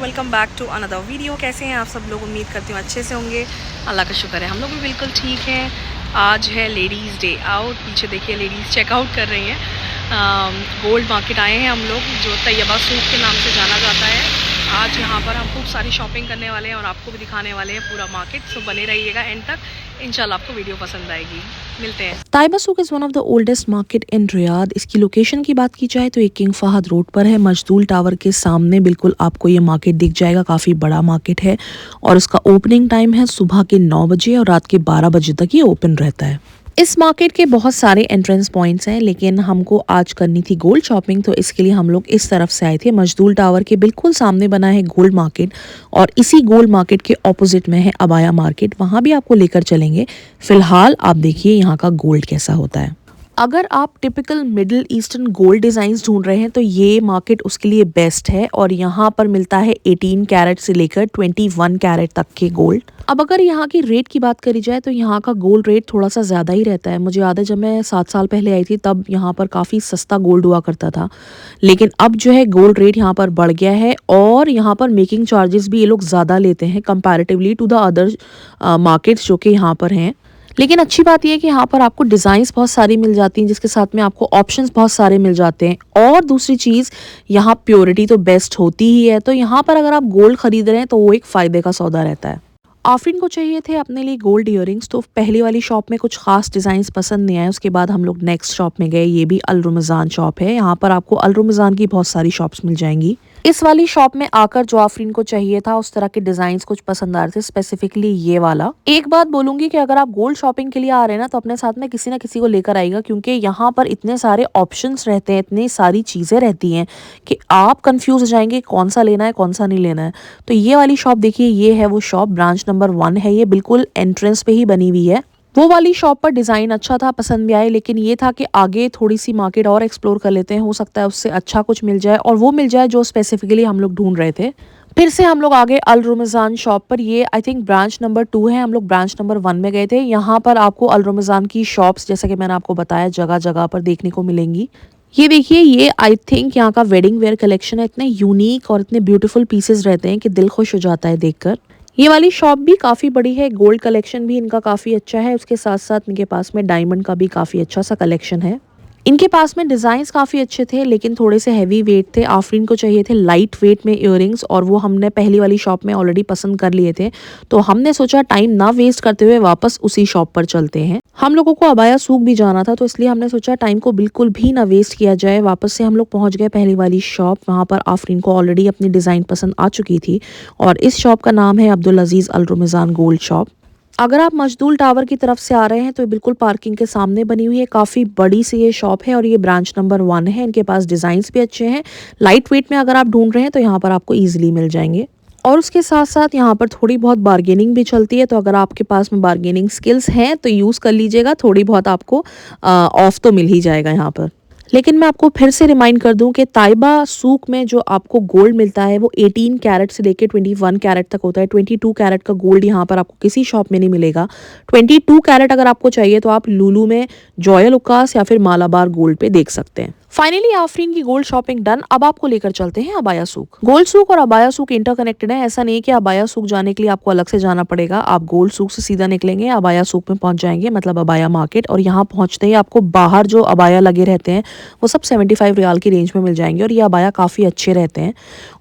Welcome back to another video. कैसे हैं आप सब लोग? उम्मीद करती हूँ अच्छे से होंगे। अल्लाह का शुक्र है हम लोग भी बिल्कुल ठीक हैं। आज है लेडीज़ डे आउट। पीछे देखिए लेडीज़ चेकआउट कर रही हैं। गोल्ड मार्केट आए हैं हम लोग, जो तैयबा सूक के नाम से जाना जाता है। आज यहाँ पर हम खूब सारी शॉपिंग करने वाले हैं और आपको भी दिखाने वाले हैं पूरा मार्केट। सो बने रहिएगा एंड तक, इंशाल्लाह आपको वीडियो पसंद आएगी। मिलते हैं। Taiba souq is one of the oldest market in Riyadh. इसकी लोकेशन की बात की जाए तो ये किंग फहद रोड पर है, मजदूल टावर के सामने बिल्कुल आपको ये मार्केट दिख जाएगा। काफ़ी बड़ा मार्केट है और इसका ओपनिंग टाइम है सुबह के 9 बजे और रात के 12 बजे तक ये ओपन रहता है। इस मार्केट के बहुत सारे एंट्रेंस पॉइंट्स हैं, लेकिन हमको आज करनी थी गोल्ड शॉपिंग, तो इसके लिए हम लोग इस तरफ से आए थे। मजदूल टावर के बिल्कुल सामने बना है गोल्ड मार्केट और इसी गोल्ड मार्केट के ऑपोजिट में है अबाया मार्केट। वहाँ भी आपको लेकर चलेंगे। फिलहाल आप देखिए यहाँ का गोल्ड कैसा होता है। अगर आप typical middle eastern gold designs ढूंढ रहे हैं तो ये मार्केट उसके लिए बेस्ट है और यहाँ पर मिलता है 18 कैरेट से लेकर 21 कैरेट तक के गोल्ड। अब अगर यहाँ की रेट की बात करी जाए तो यहाँ का गोल्ड रेट थोड़ा सा ज़्यादा ही रहता है। मुझे याद है जब मैं 7 साल पहले आई थी तब यहाँ पर काफ़ी सस्ता गोल्ड हुआ करता था, लेकिन अब जो है गोल्ड रेट यहाँ पर बढ़ गया है और यहाँ पर मेकिंग चार्जेस भी ये लोग ज़्यादा लेते हैं comparatively to the other markets जो कि यहाँ पर हैं। लेकिन अच्छी बात यह है कि यहाँ पर आपको डिज़ाइंस बहुत सारी मिल जाती हैं, जिसके साथ में आपको ऑप्शंस बहुत सारे मिल जाते हैं। और दूसरी चीज़, यहाँ प्योरिटी तो बेस्ट होती ही है, तो यहाँ पर अगर आप गोल्ड खरीद रहे हैं तो वो एक फ़ायदे का सौदा रहता है। आफरीन को चाहिए थे अपने लिए गोल्ड ईयरिंग्स, तो पहली वाली शॉप में कुछ खास डिज़ाइंस पसंद नहीं आए। उसके बाद हम लोग नेक्स्ट शॉप में गए। ये भी अल रमज़ान शॉप है। यहाँ पर आपको अल रमज़ान की बहुत सारी शॉप्स मिल जाएंगी। इस वाली शॉप में आकर जो आफरीन को चाहिए था उस तरह के डिजाइन्स कुछ पसंद आ रहे थे, स्पेसिफिकली ये वाला। एक बात बोलूंगी कि अगर आप गोल्ड शॉपिंग के लिए आ रहे हैं ना तो अपने साथ में किसी ना किसी को लेकर आएगा, क्योंकि यहाँ पर इतने सारे ऑप्शंस रहते हैं, इतनी सारी चीजें रहती हैं कि आप कंफ्यूज हो जाएंगे कौन सा लेना है कौन सा नहीं लेना है। तो ये वाली शॉप देखिए, ये है वो शॉप, ब्रांच नंबर 1 है। ये बिल्कुल एंट्रेंस पे ही बनी हुई है। वो वाली शॉप पर डिज़ाइन अच्छा था, पसंद भी आए, लेकिन ये था कि आगे थोड़ी सी मार्केट और एक्सप्लोर कर लेते हैं, हो सकता है उससे अच्छा कुछ मिल जाए और वो मिल जाए जो स्पेसिफिकली हम लोग ढूंढ रहे थे। फिर से हम लोग आगे अल रमज़ान शॉप पर। ये आई थिंक ब्रांच नंबर 2 है। हम लोग ब्रांच नंबर 1 में गए थे। यहाँ पर आपको अल रमज़ान की शॉप्स, जैसा कि मैंने आपको बताया, जगह जगह पर देखने को मिलेंगी। ये देखिए, ये आई थिंक यहाँ का वेडिंग वेयर कलेक्शन है। इतने यूनिक और इतने ब्यूटीफुल पीसेस रहते हैं कि दिल खुश हो जाता है देखकर। ये वाली शॉप भी काफ़ी बड़ी है, गोल्ड कलेक्शन भी इनका काफ़ी अच्छा है। उसके साथ साथ इनके पास में डायमंड का भी काफ़ी अच्छा सा कलेक्शन है। इनके पास में डिज़ाइंस काफ़ी अच्छे थे, लेकिन थोड़े से हैवी वेट थे। आफरीन को चाहिए थे लाइट वेट में इयररिंग्स और वो हमने पहली वाली शॉप में ऑलरेडी पसंद कर लिए थे, तो हमने सोचा टाइम ना वेस्ट करते हुए वापस उसी शॉप पर चलते हैं। हम लोगों को अबाया सूक भी जाना था, तो इसलिए हमने सोचा टाइम को बिल्कुल भी ना वेस्ट किया जाए। वापस से हम लोग पहुंच गए पहली वाली शॉप। वहाँ पर आफरीन को ऑलरेडी अपनी डिज़ाइन पसंद आ चुकी थी और इस शॉप का नाम है अब्दुल अजीज़ अल रमज़ान गोल्ड शॉप। अगर आप मजदूल टावर की तरफ से आ रहे हैं तो बिल्कुल पार्किंग के सामने बनी हुई है। काफ़ी बड़ी सी ये शॉप है और ये ब्रांच नंबर 1 है। इनके पास डिज़ाइंस भी अच्छे हैं। लाइट वेट में अगर आप ढूंढ रहे हैं तो यहाँ पर आपको ईजिली मिल जाएंगे और उसके साथ साथ यहाँ पर थोड़ी बहुत बार्गेनिंग भी चलती है, तो अगर आपके पास में बार्गेनिंग स्किल्स हैं तो यूज़ कर लीजिएगा। थोड़ी बहुत आपको ऑफ तो मिल ही जाएगा यहाँ पर। लेकिन मैं आपको फिर से रिमाइंड कर दूं कि तैयबा सूक में जो आपको गोल्ड मिलता है वो 18 कैरेट से लेकर 21 कैरेट तक होता है। 22 कैरेट का गोल्ड यहाँ पर आपको किसी शॉप में नहीं मिलेगा। 22 कैरेट अगर आपको चाहिए तो आप लुलु में, जॉयल लुकास या फिर मालाबार गोल्ड पे देख सकते हैं। फाइनली आफरीन की गोल्ड शॉपिंग डन। अब आपको लेकर चलते हैं अबाया सूक। गोल्ड सूक और अबाया सूक इंटरकनेक्टेड है। ऐसा नहीं कि अबाया सूक जाने के लिए आपको अलग से जाना पड़ेगा। आप गोल्ड सूक से सीधा निकलेंगे, अबाया सूक में पहुंच जाएंगे, मतलब अबाया मार्केट, और यहाँ पहुंचते ही आपको बाहर जो अबाया लगे रहते हैं वो सब 75 रियाल की रेंज में मिल जाएंगे और ये अबाया काफ़ी अच्छे रहते हैं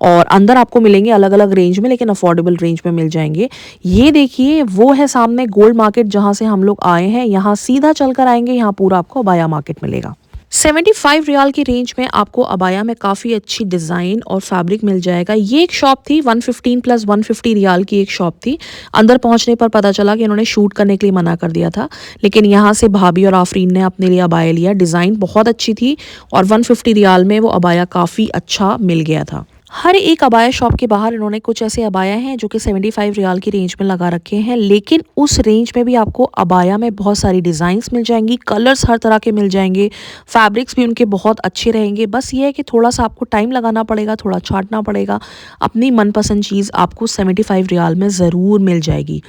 और अंदर आपको मिलेंगे अलग अलग रेंज में, लेकिन अफोर्डेबल रेंज में मिल जाएंगे। ये देखिए वो है सामने गोल्ड मार्केट जहाँ से हम लोग आए हैं। यहाँ सीधा चलकर आएंगे, यहाँ पूरा आपको अबाया मार्केट मिलेगा। 75 रियाल की रेंज में आपको अबाया में काफ़ी अच्छी डिज़ाइन और फैब्रिक मिल जाएगा। ये एक शॉप थी 115 + 150 रियाल की एक शॉप थी। अंदर पहुंचने पर पता चला कि इन्होंने शूट करने के लिए मना कर दिया था, लेकिन यहाँ से भाभी और आफरीन ने अपने लिए अबाया लिया। डिज़ाइन बहुत अच्छी थी और 150 रियाल में वो अबाया काफ़ी अच्छा मिल गया था। हर एक अबाया शॉप के बाहर इन्होंने कुछ ऐसे अबाया हैं जो कि 75 रियाल की रेंज में लगा रखे हैं, लेकिन उस रेंज में भी आपको अबाया में बहुत सारी डिज़ाइंस मिल जाएंगी, कलर्स हर तरह के मिल जाएंगे, फैब्रिक्स भी उनके बहुत अच्छे रहेंगे। बस ये है कि थोड़ा सा आपको टाइम लगाना पड़ेगा, थोड़ा छांटना पड़ेगा। अपनी मनपसंद चीज़ आपको 75 रियाल में ज़रूर मिल जाएगी।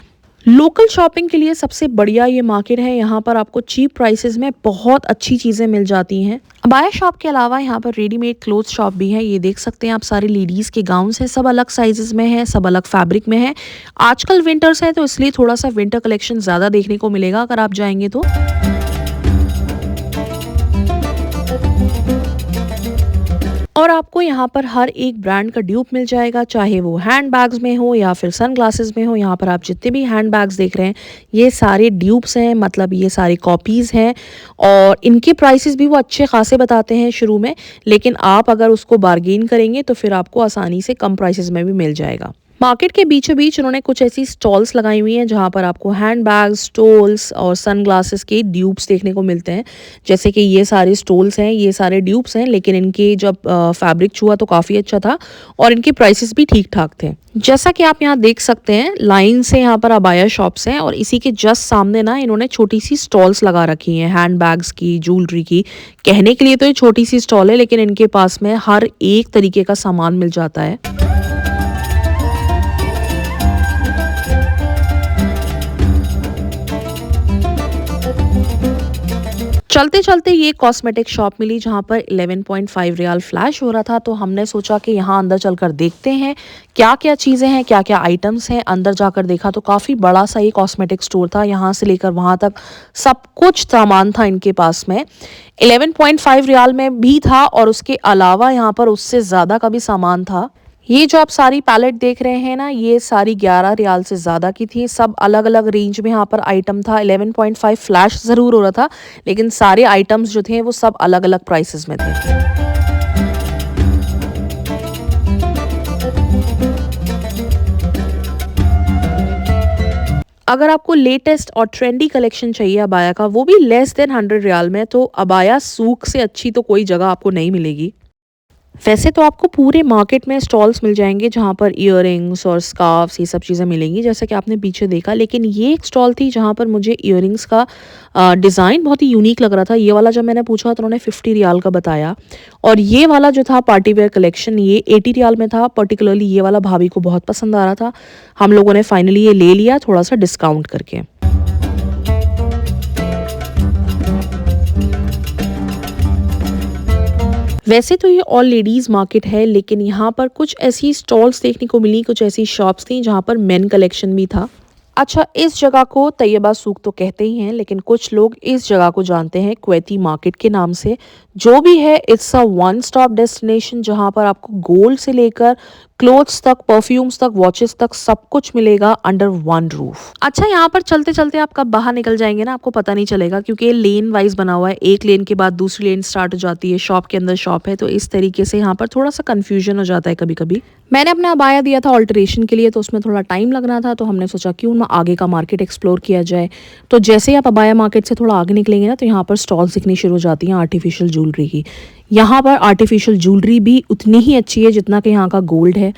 लोकल शॉपिंग के लिए सबसे बढ़िया ये मार्केट है। यहाँ पर आपको चीप प्राइसेस में बहुत अच्छी चीज़ें मिल जाती हैं। अबाया शॉप के अलावा यहाँ पर रेडीमेड क्लोथ शॉप भी है। ये देख सकते हैं आप, सारे लेडीज़ के गाउन्स हैं, सब अलग साइजेस में है, सब अलग फैब्रिक में है। आजकल विंटर्स है तो इसलिए थोड़ा सा विंटर कलेक्शन ज़्यादा देखने को मिलेगा अगर आप जाएंगे तो। और आपको यहाँ पर हर एक ब्रांड का ड्यूप मिल जाएगा, चाहे वो हैंड बैग्स में हो या फिर सन ग्लासेस में हो। यहाँ पर आप जितने भी हैंड बैग्स देख रहे हैं ये सारे ड्यूप्स हैं, मतलब ये सारी कॉपीज़ हैं। और इनके प्राइसेस भी वो अच्छे खासे बताते हैं शुरू में, लेकिन आप अगर उसको बार्गेन करेंगे तो फिर आपको आसानी से कम प्राइसेस में भी मिल जाएगा। मार्केट के बीचों बीच उन्होंने कुछ ऐसी स्टॉल्स लगाई हुई हैं जहाँ पर आपको हैंड बैग्स, स्टॉल्स और सनग्लासेस के ड्यूप्स देखने को मिलते हैं। जैसे कि ये सारे स्टॉल्स हैं, ये सारे ड्यूप्स हैं, लेकिन इनके जब फैब्रिक छुआ तो काफ़ी अच्छा था और इनके प्राइसेस भी ठीक ठाक थे। जैसा कि आप यहाँ देख सकते हैं, लाइन से यहाँ पर अबाया शॉप्स हैं और इसी के जस्ट सामने ना इन्होंने छोटी सी स्टॉल्स लगा रखी हैं हैंड बैग्स की, ज्वेलरी की। कहने के लिए तो ये छोटी सी स्टॉल है, लेकिन इनके पास में हर एक तरीके का सामान मिल जाता है। चलते चलते ये कॉस्मेटिक शॉप मिली जहाँ पर 11.5 रियाल फ्लैश हो रहा था, तो हमने सोचा कि यहाँ अंदर चलकर देखते हैं क्या क्या चीज़ें हैं, क्या क्या आइटम्स हैं। अंदर जाकर देखा तो काफ़ी बड़ा सा ये कॉस्मेटिक स्टोर था, यहाँ से लेकर वहाँ तक सब कुछ सामान था इनके पास में। 11.5 रियाल में भी था और उसके अलावा यहाँ पर उससे ज़्यादा का भी सामान था। ये जो आप सारी पैलेट देख रहे हैं ना, ये सारी 11 रियाल से ज़्यादा की थी। सब अलग अलग रेंज में यहाँ पर आइटम था। 11.5 फ्लैश ज़रूर हो रहा था, लेकिन सारे आइटम्स जो थे वो सब अलग अलग प्राइसेस में थे। अगर आपको लेटेस्ट और ट्रेंडी कलेक्शन चाहिए अबाया का, वो भी लेस देन 100 रियाल में, तो अबाया सूक से अच्छी तो कोई जगह आपको नहीं मिलेगी। वैसे तो आपको पूरे मार्केट में स्टॉल्स मिल जाएंगे जहाँ पर इयररिंग्स और स्कार्फ्स ये सब चीज़ें मिलेंगी, जैसे कि आपने पीछे देखा। लेकिन ये एक स्टॉल थी जहाँ पर मुझे इयररिंग्स का डिज़ाइन बहुत ही यूनिक लग रहा था। ये वाला जब मैंने पूछा तो उन्होंने 50 रियाल का बताया, और ये वाला जो था पार्टी वेयर कलेक्शन ये 80 रियाल में था। पर्टिकुलरली ये वाला भाभी को बहुत पसंद आ रहा था। हम लोगों ने फाइनली ये ले लिया थोड़ा सा डिस्काउंट करके। वैसे तो ये ऑल लेडीज़ मार्केट है, लेकिन यहाँ पर कुछ ऐसी स्टॉल्स देखने को मिली, कुछ ऐसी शॉप्स थी जहाँ पर मेन कलेक्शन भी था। अच्छा, इस जगह को तैयबा सूक तो कहते ही हैं, लेकिन कुछ लोग इस जगह को जानते हैं क्वैती मार्केट के नाम से। जो भी है, it's a one stop destination जहाँ पर आपको गोल्ड से लेकर क्लोथ्स तक, परफ्यूम्स तक, वॉचेस तक सब कुछ मिलेगा अंडर वन रूफ। अच्छा, यहाँ पर चलते चलते आप कब बाहर निकल जाएंगे ना आपको पता नहीं चलेगा, क्योंकि ये लेन वाइज बना हुआ है। एक लेन के बाद दूसरी लेन स्टार्ट हो जाती है, शॉप के अंदर शॉप है, तो इस तरीके से यहाँ पर थोड़ा सा कन्फ्यूजन हो जाता है कभी कभी। मैंने अपना अबाया दिया था ऑल्टरेशन के लिए, तो उसमें थोड़ा टाइम लग रहा था, तो हमने सोचा क्यों ना आगे का मार्केट एक्सप्लोर किया जाए। तो जैसे ही आप अबाया मार्केट से थोड़ा आगे निकलेंगे ना, तो यहाँ पर स्टॉल्स दिखनी शुरू हो जाती हैं आर्टिफिशियल ज्वेलरी की। यहाँ पर आर्टिफिशियल ज्वेलरी भी उतनी ही अच्छी है जितना कि यहाँ का गोल्ड है।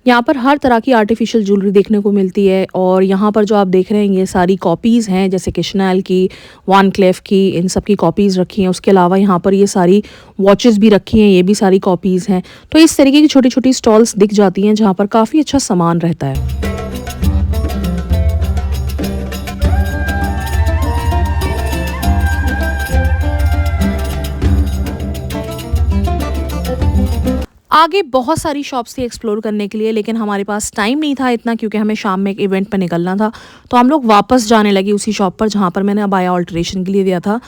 यहाँ पर हर तरह की आर्टिफिशियल ज्वेलरी देखने को मिलती है, और यहाँ पर जो आप देख रहे हैं ये सारी कॉपीज़ हैं, जैसे कि शनैल की, वन क्लेफ की, इन सब की कॉपीज़ रखी हैं। उसके अलावा यहाँ पर ये सारी वॉचेस भी रखी हैं, ये भी सारी कॉपीज़ हैं। तो इस तरीके की छोटी छोटी स्टॉल्स दिख जाती हैं जहाँ पर काफ़ी अच्छा सामान रहता है। आगे बहुत सारी शॉप्स थी एक्सप्लोर करने के लिए, लेकिन हमारे पास टाइम नहीं था इतना, क्योंकि हमें शाम में एक इवेंट पर निकलना था। तो हम लोग वापस जाने लगे उसी शॉप पर जहाँ पर मैंने अबाया ऑल्टरेशन के लिए दिया था।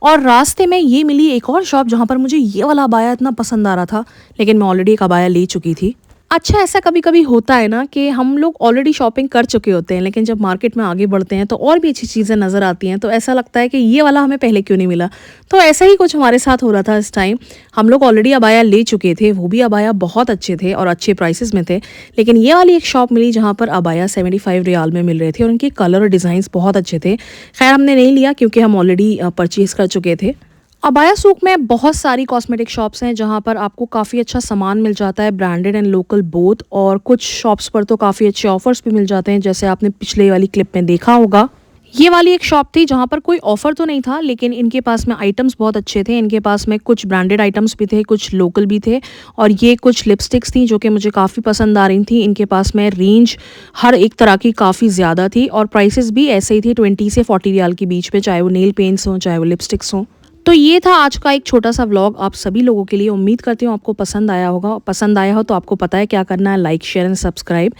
और रास्ते में ये मिली एक और शॉप जहाँ पर मुझे ये वाला अबाया इतना पसंद आ रहा था, लेकिन मैं ऑलरेडी एक अबाया ले चुकी थी। अच्छा, ऐसा कभी कभी होता है ना कि हम लोग ऑलरेडी शॉपिंग कर चुके होते हैं, लेकिन जब मार्केट में आगे बढ़ते हैं तो और भी अच्छी चीज़ें नज़र आती हैं, तो ऐसा लगता है कि ये वाला हमें पहले क्यों नहीं मिला। तो ऐसा ही कुछ हमारे साथ हो रहा था इस टाइम। हम लोग ऑलरेडी अबाया ले चुके थे, वो भी अबाया बहुत अच्छे थे और अच्छे प्राइसेस में थे, लेकिन ये वाली एक शॉप मिली जहाँ पर अबाया 75 रियाल में मिल रहे थे और उनके कलर और डिज़ाइंस बहुत अच्छे थे। खैर, हमने नहीं लिया क्योंकि हम ऑलरेडी परचेज़ कर चुके थे। अबाया सूक में बहुत सारी कॉस्मेटिक शॉप्स हैं जहाँ पर आपको काफ़ी अच्छा सामान मिल जाता है, ब्रांडेड एंड लोकल बोथ। और कुछ शॉप्स पर तो काफ़ी अच्छे ऑफर्स भी मिल जाते हैं, जैसे आपने पिछले वाली क्लिप में देखा होगा। ये वाली एक शॉप थी जहाँ पर कोई ऑफ़र तो नहीं था, लेकिन इनके पास में आइटम्स बहुत अच्छे थे। इनके पास में कुछ ब्रांडेड आइटम्स भी थे, कुछ लोकल भी थे और ये कुछ लिपस्टिक्स थी जो कि मुझे काफ़ी पसंद आ रही थी। इनके पास में रेंज हर एक तरह की काफ़ी ज़्यादा थी और प्राइसेस भी ऐसे ही थे 20 से 40 रियाल के बीच में, चाहे वो नेल पेंट्स हों, चाहे वो लिपस्टिक्स हों। तो ये था आज का एक छोटा सा व्लॉग आप सभी लोगों के लिए। उम्मीद करती हूँ आपको पसंद आया होगा। पसंद आया हो तो आपको पता है क्या करना है, लाइक शेयर एंड सब्सक्राइब।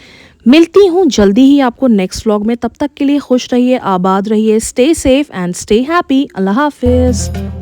मिलती हूँ जल्दी ही आपको नेक्स्ट व्लॉग में। तब तक के लिए खुश रहिए, आबाद रहिए, stay safe and stay happy. अल्लाह हाफिज़।